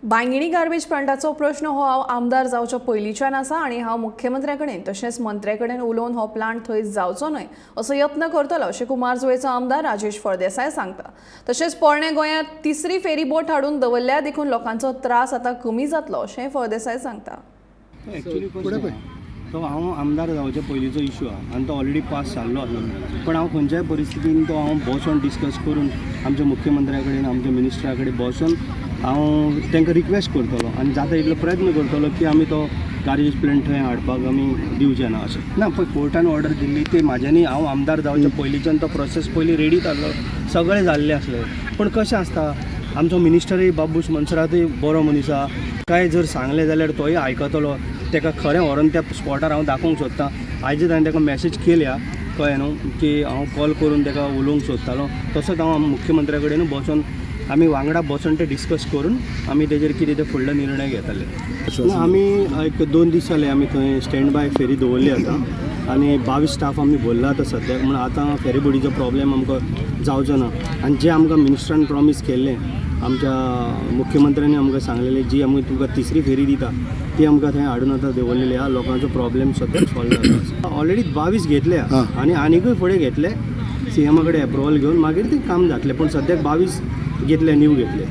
बांगणी garbage प्लांटाचो प्रश्न हो हांव आमदार जावच्या पयलींच्यान आसा आनी हांव मुख्यमंत्र्या कडेन तशेंच मंत्र्या कडेन उलोवन हो प्लांट थंय जावचो न्हय असो यत्न करतलो अशें कुमारजुंवेचो आमदार राजेश फळदेसाय सांगता। तशेंच पोरण्या गोंयांत तिसरी फेरी बोट हाडून दवरल्या देखून लोकांचो त्रास आतां कमी जातलो अशेंय फळदेसाय सांगता। एक्चुअली तो हांव आमदार जावचे पयलींचो इशू आहा आनी तो ऑलरेडी पास जाल्लो आसलो, पण हांव खंयच्याय परिस्थितीन तो हांव बसून डिस्कस करून आमच्या मुख्यमंत्र्या कडेन आमच्या मिनिस्टरा कडेन बसून हांव तांकां रिक्वेस्ट करतलो आनी जाता इतलो प्रयत्न करतलो की आमी तो गार्बेज प्लांट थंय हाडपाक आमी दिवचे ना अशें ना। पळय कोर्टान ऑर्डर दिल्ली ते म्हाज्यानी हांव आमदार जावचे पयलींच्यान तो प्रोसेस पयलीं रेडी जाल्लो, सगळें जाल्लें आसलें, पण कशें आसता आमचो मिनिस्टरूय बाबूश मनसरातूय बरो मनीस आहा, काय जर सांगलें जाल्यार तोय आयकतलो, ताका खरें व्हरून त्या स्पॉटार हांव दाखोवंक सोदतां। आयजच हांवें ताका मॅसेज केल्या कळ्ळें न्हू की हांव कॉल करून ताका उलोवंक सोदतालो, तसोच हांव मुख्यमंत्र्या कडेन बसून आमी वांगडा बसून ते डिस्कस करून आमी तेजेर कितें ते फुडलो निर्णय घेतले। आमी एक 2 दीस जाले आमी थंय स्टँड बाय फेरी दवरली आतां आनी 22 स्टाफ आमी भरला आतां सद्याक, म्हण आतां फेरीबोडीचो प्रॉब्लेम आमकां जावचो ना आनी जें आमकां मिनिस्टरान प्रॉमीस केल्लें आमच्या मुख्यमंत्र्यांनी आमकां सांगलेलें जी आमी तुमकां तिसरी फेरी दिता ती आमकां थंय हाडून आतां दवरलेली आहा, लोकांचो प्रॉब्लेम सद्याक सॉल्व जाता। ऑलरेडी 22 घेतले आनी आनीकूय फुडें घेतले सीएमा कडेन एप्रुवल घेवन मागीर तें काम जातलें, पण सद्याक 22 घेतले न्यू घेतले।